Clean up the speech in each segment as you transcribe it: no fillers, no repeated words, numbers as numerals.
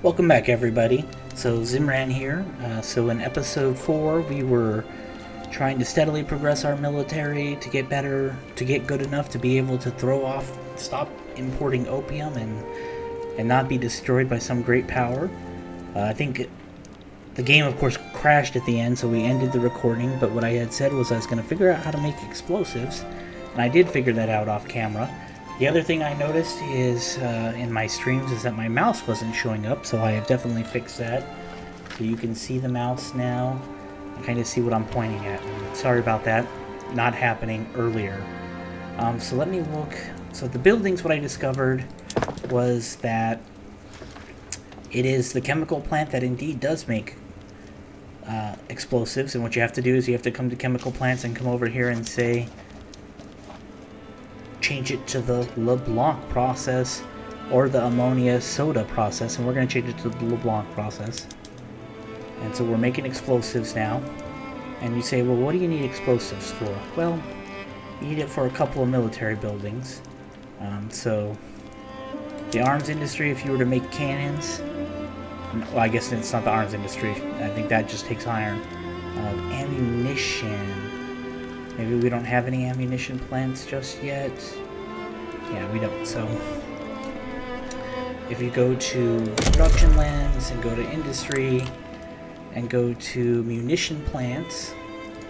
Welcome back, everybody. So Zimran here. So in episode 4, we were trying to steadily progress our military to get better, to get good enough to be able to stop importing opium and not be destroyed by some great power. I think the game, of course, crashed at the end, so we ended the recording. But what I had said was I was going to figure out how to make explosives, and I did figure that out off camera. The other thing I noticed is in my streams is that my mouse wasn't showing up, so I have definitely fixed that. So you can see the mouse now and kind of see what I'm pointing at. Sorry about that not happening earlier. So let me look. So the buildings, what I discovered was that it is the chemical plant that indeed does make explosives, and what you have to do is you have to come to chemical plants and come over here and say change it to the LeBlanc process or the ammonia soda process, and we're going to change it to the LeBlanc process. And so we're making explosives now. And you say, well, what do you need explosives for? Well, you need it for a couple of military buildings. So the arms industry, if you were to make cannons, well, I guess it's not the arms industry, I think that just takes iron. Ammunition. Maybe we don't have any ammunition plants just yet. Yeah, we don't. So if you go to production lands and go to industry and go to munition plants,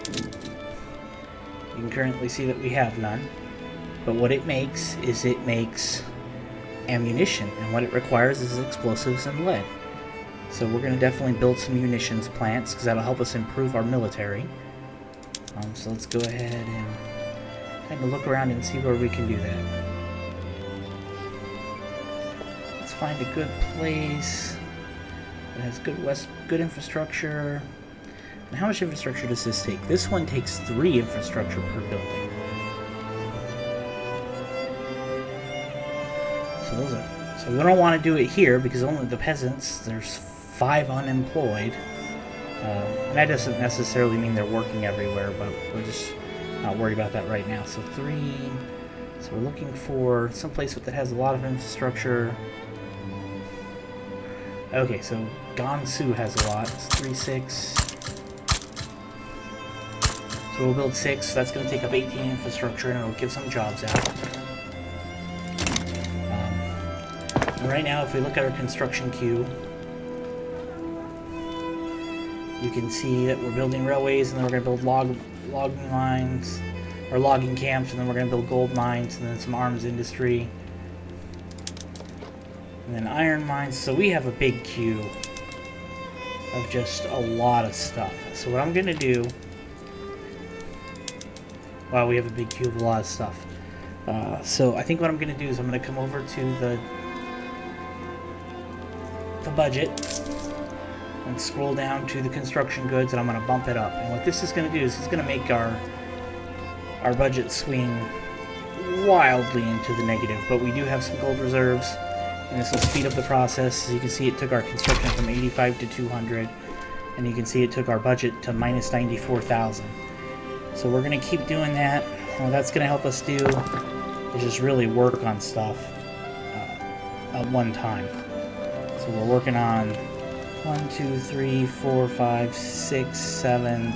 you can currently see that we have none. But what it makes is it makes ammunition, and what it requires is explosives and lead. So we're going to definitely build some munitions plants because that'll help us improve our military. So let's go ahead and kind of look around and see where we can do that. Let's find a good place that has good infrastructure. And how much infrastructure does this take? This one takes 3 infrastructure per building. So we don't want to do it here because only the peasants, there's 5 unemployed. And that doesn't necessarily mean they're working everywhere, but we're just not worried about that right now. So 3. So we're looking for some place that has a lot of infrastructure. Okay, so Gansu has a lot. It's 3, 6. So we'll build 6. So that's going to take up 18 infrastructure, and it'll give some jobs out. And right now, if we look at our construction queue, you can see that we're building railways, and then we're going to build logging mines, or logging camps, and then we're going to build gold mines, and then some arms industry, and then iron mines. So we have a big queue of just a lot of stuff. So what I'm going to do... Wow, we have a big queue of a lot of stuff. So I think what I'm going to do is I'm going to come over to the budget and scroll down to the construction goods, and I'm going to bump it up. And what this is going to do is it's going to make our budget swing wildly into the negative, but we do have some gold reserves, and this will speed up the process. As you can see, it took our construction from 85 to 200, and you can see it took our budget to minus 94,000. So we're going to keep doing that. What that's going to help us do is just really work on stuff at one time. So we're working on 1, 2, 3, 4, 5, 6, 7,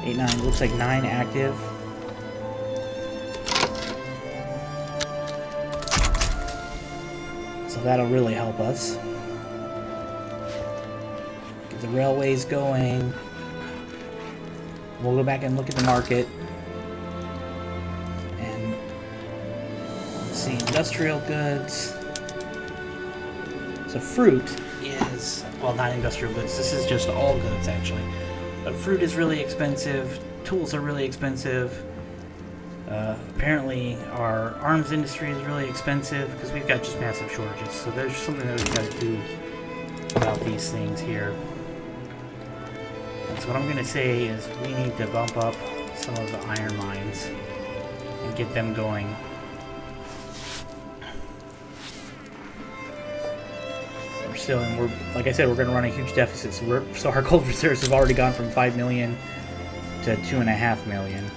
8, 9. Looks like 9 active. So that'll really help us. Get the railways going. We'll go back and look at the market. And see industrial goods. So fruit is, well, not industrial goods, this is just all goods actually. But fruit is really expensive, tools are really expensive. Apparently our arms industry is really expensive because we've got just massive shortages. So there's something that we've got to do about these things here. And so what I'm going to say is we need to bump up some of the iron mines and get them going. And like I said, we're going to run a huge deficit. So our gold reserves have already gone from 5 million to 2.5 million.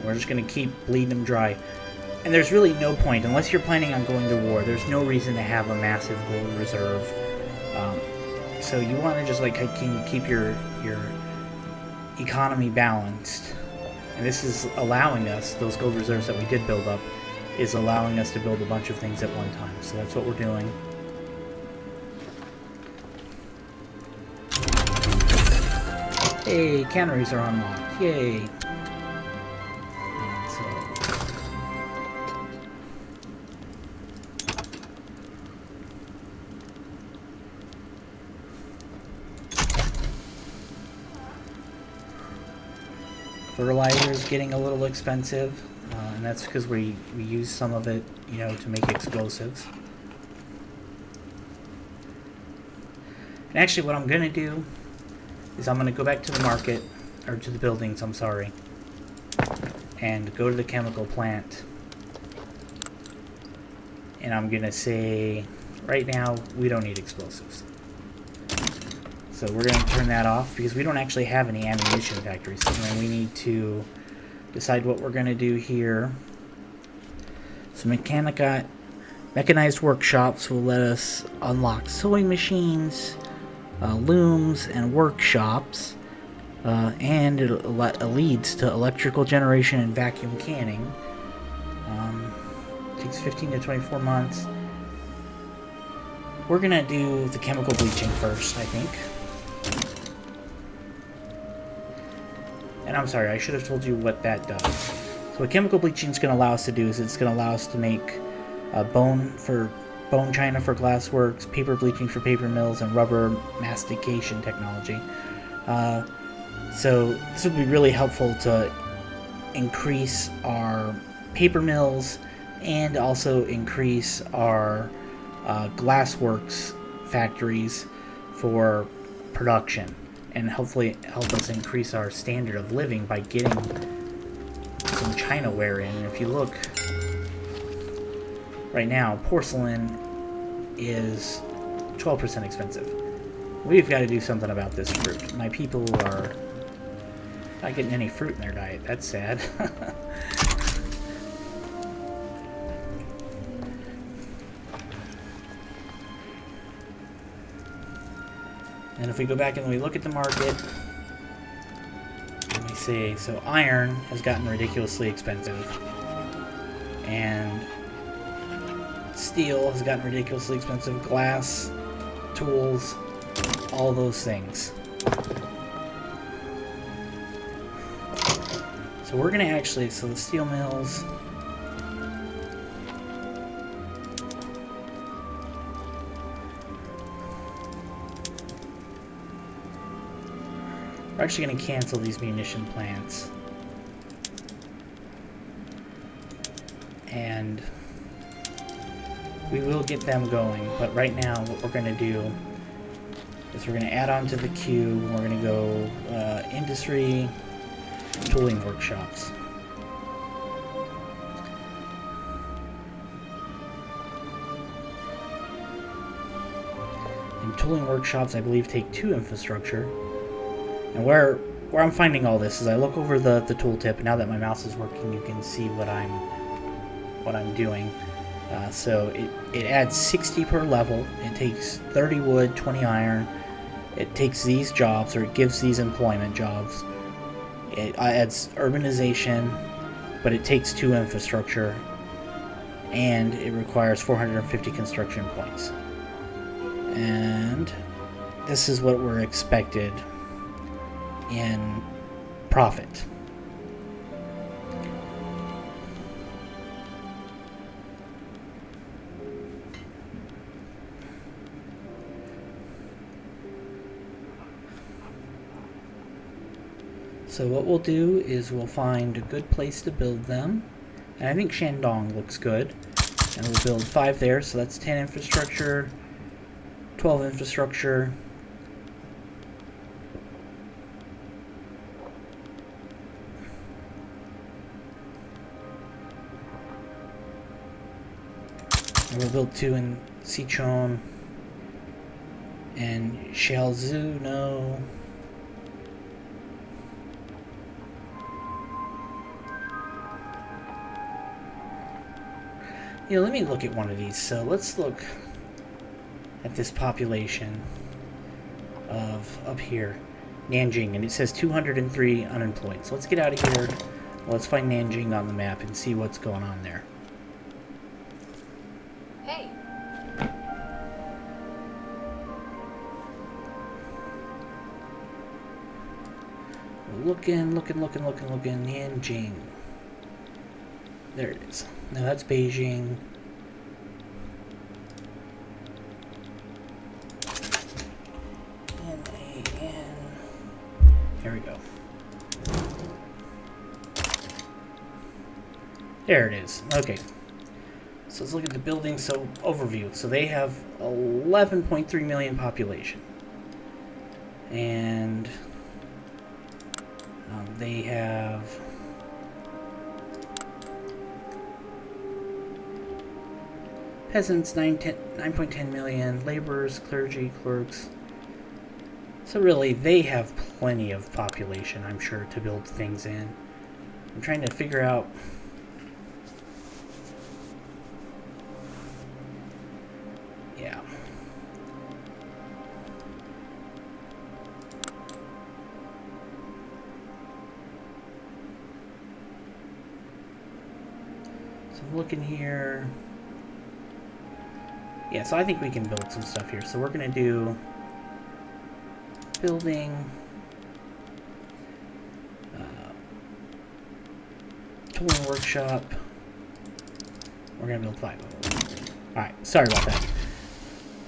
We're just going to keep bleeding them dry. And there's really no point, unless you're planning on going to war, there's no reason to have a massive gold reserve. So you want to just like keep your economy balanced. And this is allowing us, those gold reserves that we did build up, is allowing us to build a bunch of things at one time. So that's what we're doing. Hey, canneries are unlocked. Yay. And so fertilizer is getting a little expensive, and that's because we use some of it, you know, to make explosives. And actually what I'm going to do is I'm going to go back to the market, or to the buildings, I'm sorry, and go to the chemical plant. And I'm going to say, right now, we don't need explosives. So we're going to turn that off, because we don't actually have any ammunition factories. And we need to decide what we're going to do here. So mechanized workshops will let us unlock sewing machines, looms, and workshops, and it leads to electrical generation and vacuum canning. Takes 15 to 24 months. We're gonna do the chemical bleaching first, I think. And I'm sorry, I should have told you what that does. So what chemical bleaching is going to allow us to do is it's going to allow us to make bone china for glassworks, paper bleaching for paper mills, and rubber mastication technology. So this would be really helpful to increase our paper mills and also increase our glassworks factories for production, and hopefully help us increase our standard of living by getting some Chinaware in. And if you look right now, porcelain is 12% expensive. We've got to do something about this fruit. My people are not getting any fruit in their diet. That's sad. And if we go back and we look at the market, let me see, so iron has gotten ridiculously expensive, and steel has gotten ridiculously expensive, glass, tools, all those things. So we're going to actually, so the steel mills, we're actually going to cancel these munition plants. And we will get them going, but right now what we're going to do is we're going to add on to the queue. We're going to go industry, tooling workshops. And tooling workshops, I believe, take 2 infrastructure. And where I'm finding all this is I look over the tooltip, and now that my mouse is working, you can see what I'm doing. So it adds 60 per level. It takes 30 wood, 20 iron. It takes these jobs, or it gives these employment jobs. It adds urbanization, but it takes 2 infrastructure, and it requires 450 construction points. And this is what we're expected in profit. So what we'll do is we'll find a good place to build them, and I think Shandong looks good, and we'll build 5 there, so that's 10 infrastructure, 12 infrastructure, and we'll build 2 in Sichuan and Xiaozu, no. You know, let me look at one of these. So let's look at this population of up here, Nanjing, and it says 203 unemployed. So let's get out of here. Let's find Nanjing on the map and see what's going on there. Hey. We're looking. Nanjing. There it is. Now that's Beijing. N-A-N. There we go. There it is. Okay. So let's look at the building. So, overview. So they have 11.3 million population. And they have peasants, 9.10 million, laborers, clergy, clerks. So really, they have plenty of population, I'm sure, to build things in. I'm trying to figure out... Yeah. So I'm looking here... Yeah, so I think we can build some stuff here. So we're going to do building, tooling workshop. We're going to build 5 of them. Alright, sorry about that.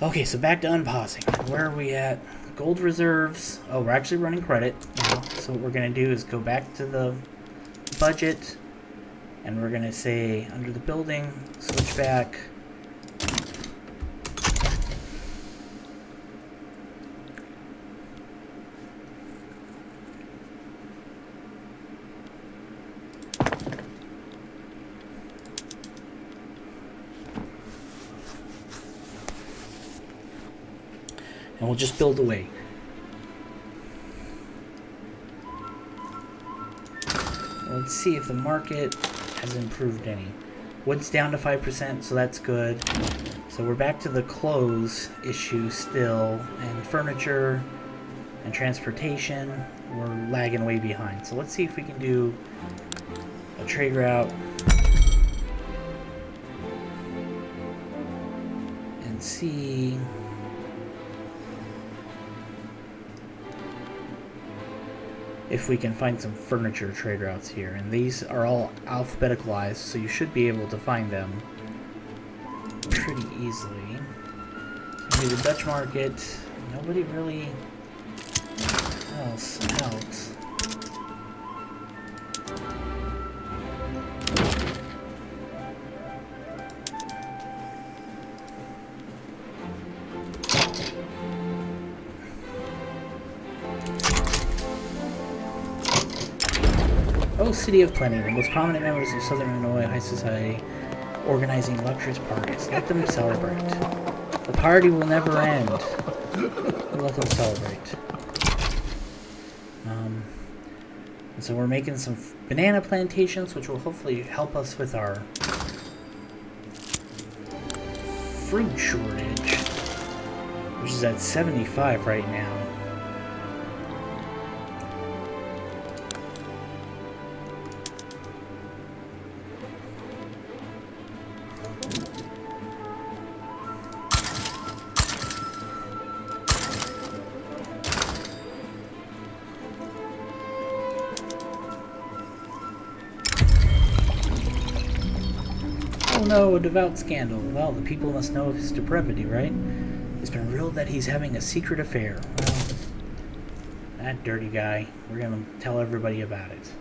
Okay, so back to unpausing. Where are we at? Gold reserves. Oh, we're actually running credit now. So what we're going to do is go back to the budget, and we're going to say under the building, switch back. And we'll just build away. Let's see if the market has improved any. Wood's down to 5%, so that's good. So we're back to the clothes issue still, and furniture and transportation, we're lagging way behind. So let's see if we can do a trade route and see... if we can find some furniture trade routes here. And these are all alphabeticalized, so you should be able to find them pretty easily. So maybe the Dutch market, nobody really else helps. Oh, City of Plenty, the most prominent members of Southern Illinois high society organizing luxurious parties. Let them celebrate. The party will never end. Let them celebrate. And so we're making some banana plantations, which will hopefully help us with our fruit shortage, which is at 75 right now. Oh no, a devout scandal. Well, the people must know of his depravity, right? It's been revealed that he's having a secret affair. Well, that dirty guy. We're gonna tell everybody about it.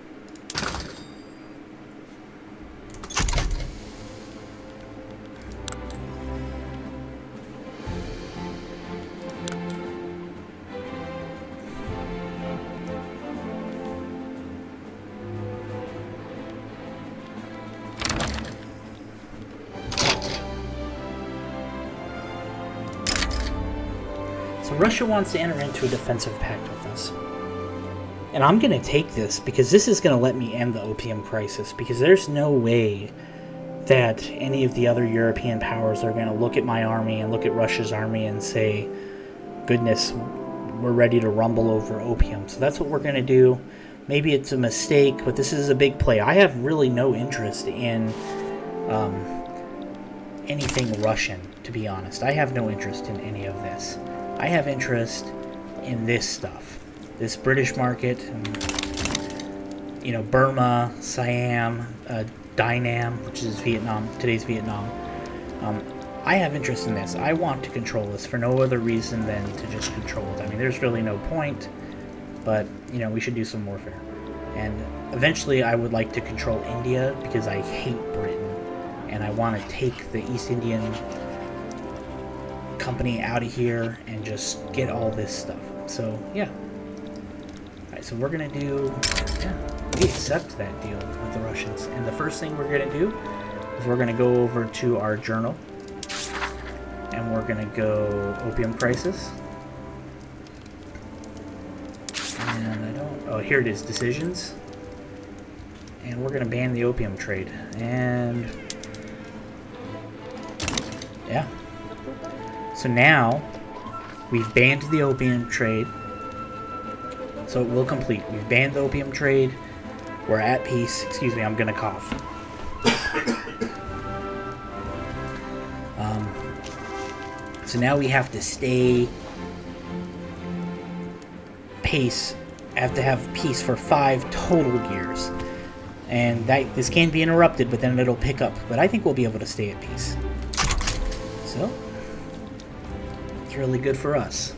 So Russia wants to enter into a defensive pact with us. And I'm going to take this because this is going to let me end the opium crisis, because there's no way that any of the other European powers are going to look at my army and look at Russia's army and say, goodness, we're ready to rumble over opium. So that's what we're going to do. Maybe it's a mistake, but this is a big play. I have really no interest in anything Russian, to be honest. I have no interest in any of this. I have interest in this stuff. This British market, and, you know, Burma, Siam, Dynam, which is Vietnam, today's Vietnam. I have interest in this. I want to control this for no other reason than to just control it. I mean, there's really no point, but, you know, we should do some warfare. And eventually I would like to control India because I hate Britain, and I want to take the East Indian Company out of here and just get all this stuff. So, yeah. Alright, so we're going to do... Yeah, we accept that deal with the Russians. And the first thing we're going to do is we're going to go over to our journal. And we're going to go Opium Crisis. And I don't... Oh, here it is, Decisions. And we're going to ban the opium trade. And... Yeah. So now, we've banned the opium trade. So it will complete. We've banned the opium trade. We're at peace. Excuse me, I'm going to cough. So now we have to stay pace. Have to have peace for 5 total years. And this can be interrupted, but then it'll pick up. But I think we'll be able to stay at peace. So, it's really good for us.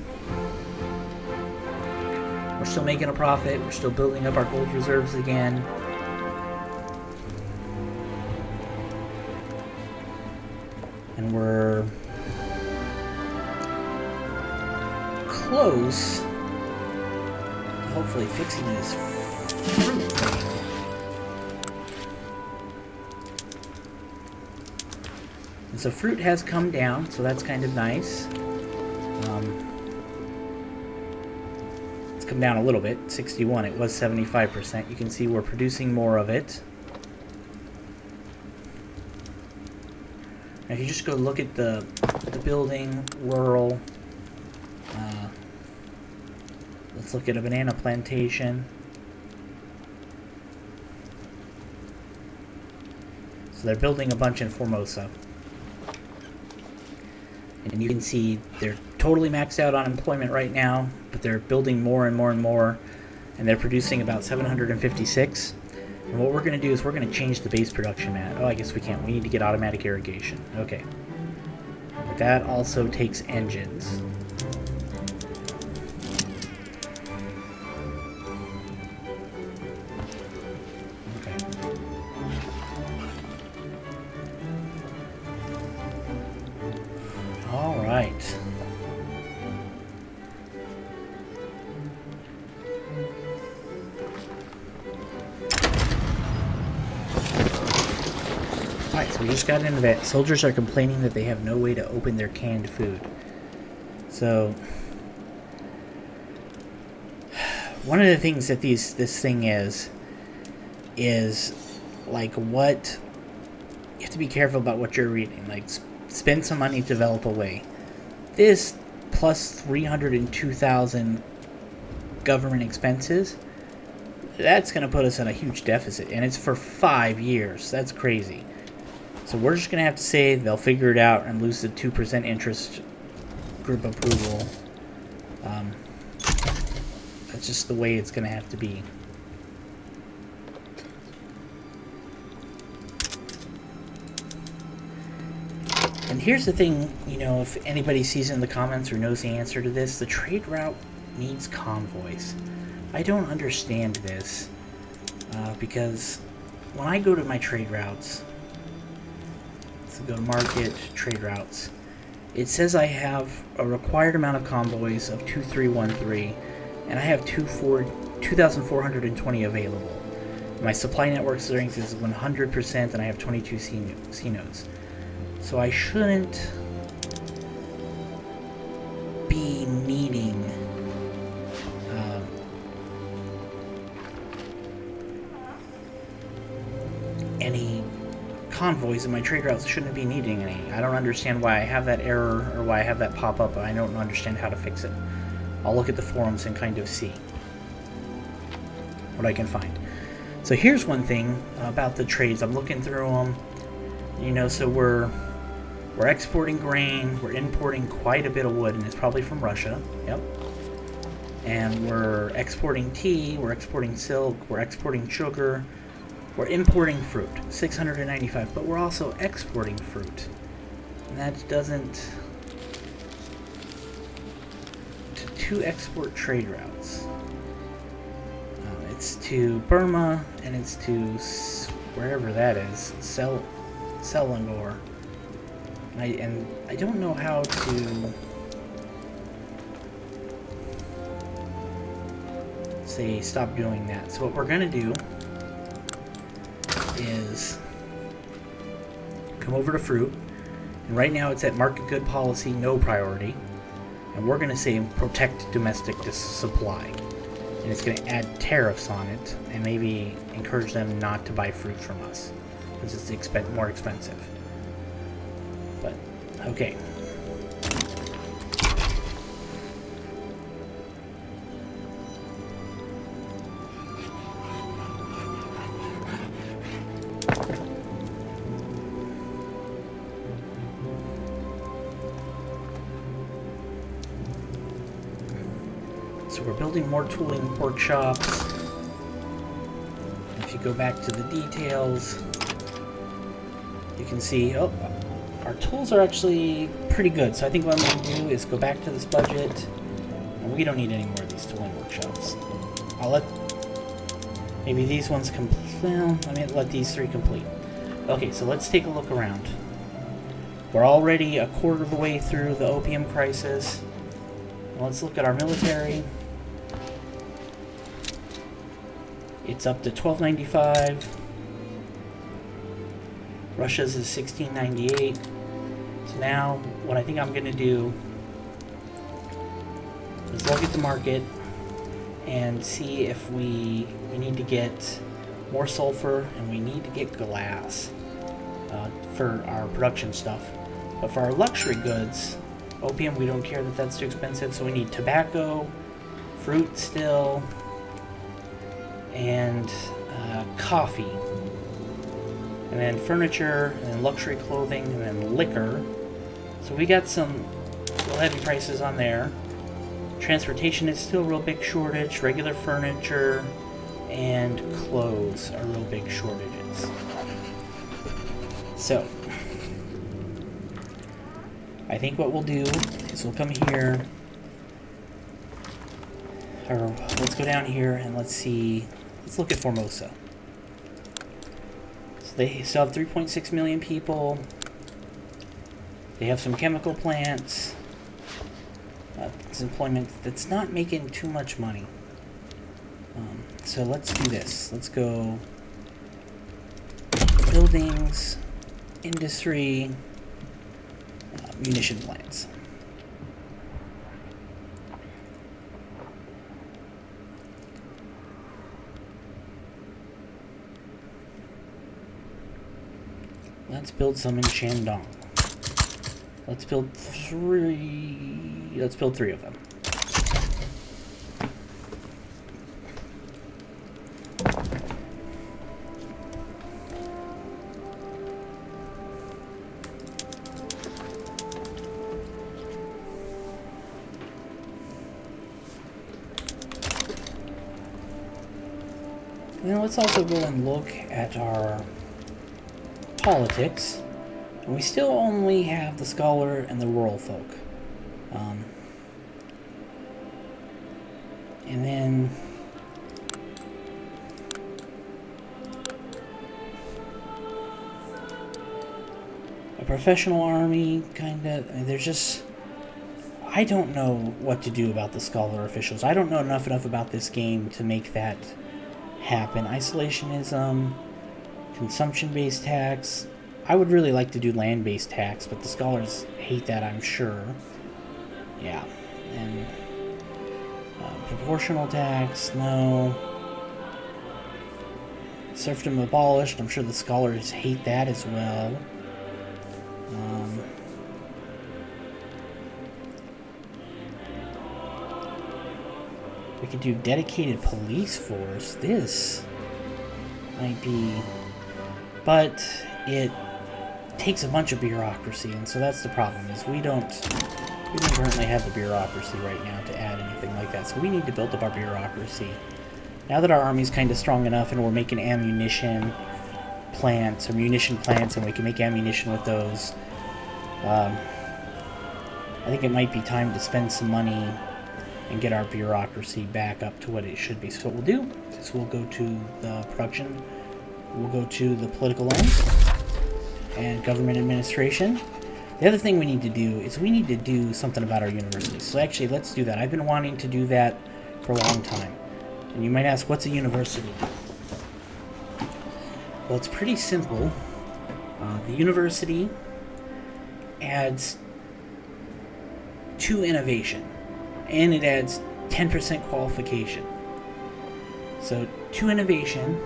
We're still making a profit. We're still building up our gold reserves again. And we're close to hopefully fixing this fruit thing. And so fruit has come down, so that's kind of nice. It's come down a little bit, 61. It was 75%. You can see we're producing more of it. Now if you just go look at the building, rural. Let's look at a banana plantation. So they're building a bunch in Formosa. And you can see they're totally maxed out on employment right now, but they're building more and more and more, and they're producing about 756. And what we're going to do is we're going to change the base production mat. Oh, I guess we can't. We need to get automatic irrigation. Okay. But that also takes engines. Alright, so we just got into that. Soldiers are complaining that they have no way to open their canned food. So, one of the things that this thing is like what you have to be careful about what you're reading. Like, spend some money to develop a way. This plus 302,000 government expenses, that's going to put us in a huge deficit, and it's for 5 years. That's crazy. So we're just going to have to say they'll figure it out and lose the 2% interest group approval. That's just the way it's going to have to be. And here's the thing, you know, if anybody sees in the comments or knows the answer to this, the trade route needs convoys. I don't understand this, because when I go to my trade routes, so go to market, trade routes, it says I have a required amount of convoys of 2313, and I have 2,420 available. My supply network strength is 100%, and I have 22 C nodes. So I shouldn't be needing any convoys and my trade routes shouldn't be needing any. I don't understand why I have that error or why I have that pop up, but I don't understand how to fix it. I'll look at the forums and kind of see what I can find. So here's one thing about the trades. I'm looking through them. You know, so we're exporting grain, we're importing quite a bit of wood, and it's probably from Russia. Yep. And we're exporting tea, we're exporting silk, we're exporting sugar, we're importing fruit, 695, but we're also exporting fruit. And that doesn't... two export trade routes. It's to Burma, and it's to wherever that is, Selangor. And I don't know how to say stop doing that. So what we're gonna do is come over to fruit, and right now it's at market good policy, no priority, and we're gonna say protect domestic supply, and it's gonna add tariffs on it and maybe encourage them not to buy fruit from us because it's more expensive. But okay. So we're building more tooling workshops. If you go back to the details, you can see, oh, our tools are actually pretty good. So I think what I'm going to do is go back to this budget, and we don't need any more of these tooling workshops. I'll let maybe these ones complete. Well, I mean, let these three complete. Okay, so let's take a look around. We're already a quarter of the way through the opium crisis. Let's look at our military. It's up to 1295. Russia's is 1698. So now, what I think I'm going to do is look at the market and see if we need to get more sulfur and we need to get glass for our production stuff. But for our luxury goods, opium, we don't care that that's too expensive, so we need tobacco, fruit still, and coffee. And then furniture, and then luxury clothing, and then liquor. So we got some real heavy prices on there. Transportation is still a real big shortage. Regular furniture and clothes are real big shortages. So I think what we'll do is we'll come here, or let's go down here and let's see, let's look at Formosa. So they still have 3.6 million people. They have some chemical plants. It's employment that's not making too much money. So let's do this. Let's go buildings, industry, munition plants. Let's build some in Shandong. Let's build three of them. Now let's also go and look at our politics. We still only have the scholar and the rural folk. And then a professional army, kinda. There's just, I don't know what to do about the scholar officials. I don't know enough about this game to make that happen. Isolationism, consumption-based tax. I would really like to do land-based tax, but the scholars hate that, I'm sure. Yeah, and proportional tax, no. Serfdom abolished. I'm sure the scholars hate that as well. We could do dedicated police force. This might be... But it takes a bunch of bureaucracy, and so that's the problem, is we don't currently have the bureaucracy right now to add anything like that, so we need to build up our bureaucracy. Now that our army's kind of strong enough and we're making ammunition plants, or munition plants, and we can make ammunition with those, I think it might be time to spend some money and get our bureaucracy back up to what it should be. So what we'll do is we'll go to the production, we'll go to the political lens, and government administration. The other thing we need to do is we need to do something about our universities. So actually, let's do that. I've been wanting to do that for a long time. And you might ask, what's a university? Well, it's pretty simple. The university adds 2 innovation, and it adds 10% qualification. So 2 innovation,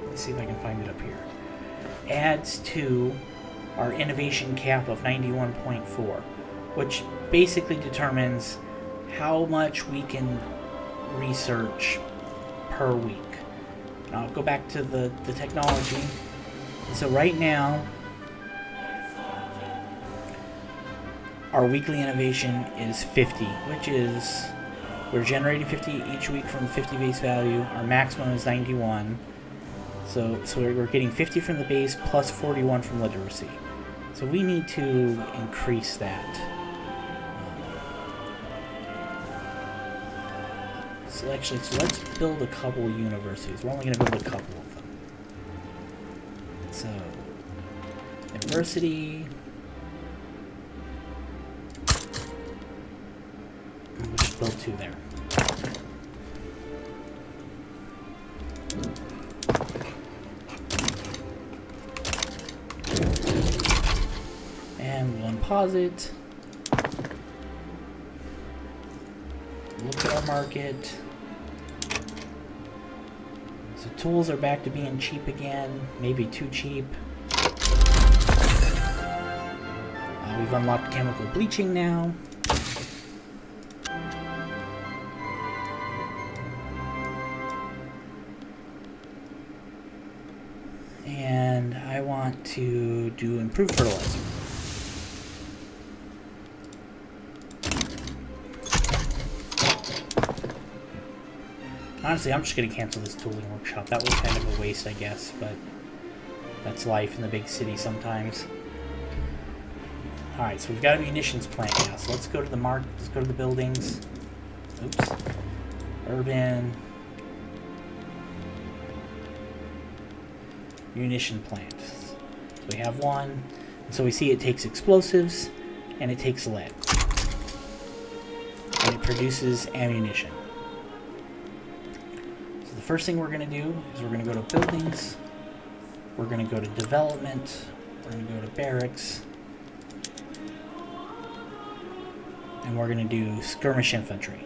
let's see if I can find it up here, adds to our innovation cap of 91.4, which basically determines how much we can research per week. Now I'll go back to the technology. So right now, our weekly innovation is 50, which is, we're generating 50 each week from 50 base value. Our maximum is 91. So we're getting 50 from the base plus 41 from literacy. So we need to increase that. So let's build a couple universities. We're only going to build a couple of them. So, university. We'll just build 2 there. And we'll unpause it. Look at our market. So tools are back to being cheap again, maybe too cheap. We've unlocked chemical bleaching now. And I want to do improved fertilizer. Honestly, I'm just going to cancel this tooling workshop. That was kind of a waste, I guess, but that's life in the big city sometimes. Alright, so we've got a munitions plant now, so let's go to the let's go to the buildings. Oops. Urban. Munition plant. So we have one. And so we see it takes explosives, and it takes lead. And it produces ammunition. The first thing we're going to do is we're going to go to buildings, we're going to go to development, we're going to go to barracks, and we're going to do skirmish infantry.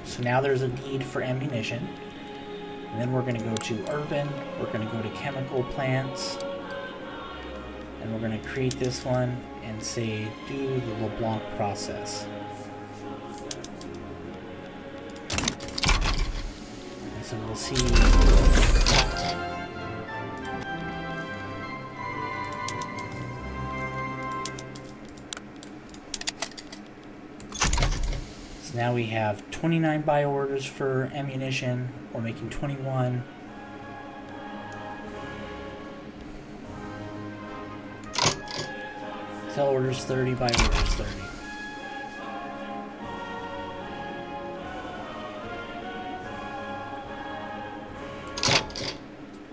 So now there's a need for ammunition, and then we're going to go to urban, we're going to go to chemical plants, and we're going to create this one and say do the LeBlanc process. So we'll see. So now we have 29 buy orders for ammunition. We're making 21. Sell orders 30, buy orders 30.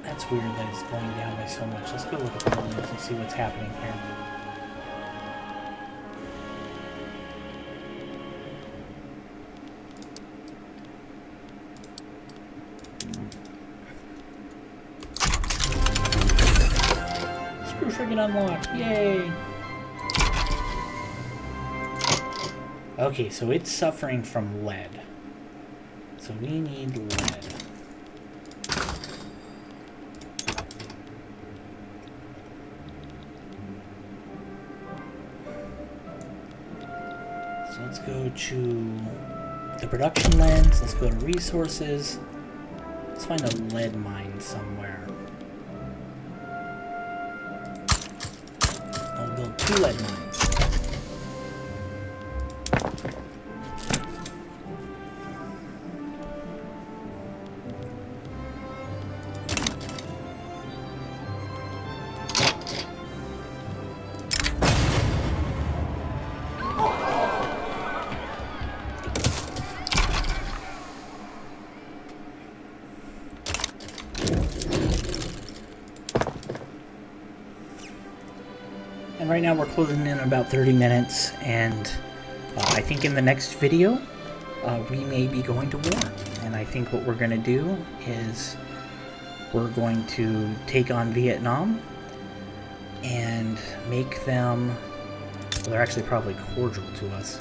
That's weird that it's going down by so much. Let's go look at the buildings and see what's happening here. Screw friggin' unlocked. Yay! Okay, so it's suffering from lead. So we need lead. So let's go to the production lens. Let's go to resources. Let's find a lead mine somewhere. I'll build 2 lead mines. And right now we're closing in about 30 minutes, and I think in the next video we may be going to war. And I think what we're going to do is we're going to take on Vietnam and make them, well, they're actually probably cordial to us.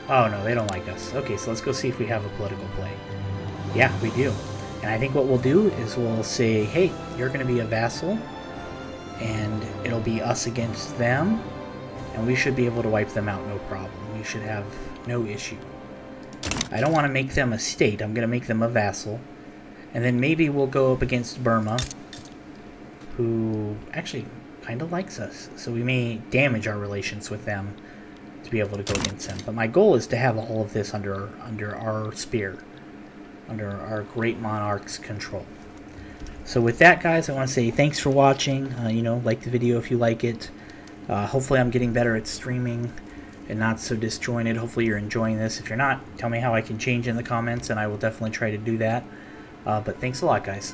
Oh no, they don't like us. Okay, so let's go see if we have a political play. Yeah, we do. And I think what we'll do is we'll say, hey, you're going to be a vassal, and it'll be us against them, and we should be able to wipe them out no problem. We should have no issue. I don't want to make them a state. I'm going to make them a vassal, and then maybe we'll go up against Burma, who actually kind of likes us, so we may damage our relations with them to be able to go against them. But my goal is to have all of this under our spear, under our great monarch's control. So with that, guys, I want to say thanks for watching. Like the video if you like it. Hopefully I'm getting better at streaming and not so disjointed. Hopefully you're enjoying this. If you're not, tell me how I can change in the comments, and I will definitely try to do that. But thanks a lot, guys.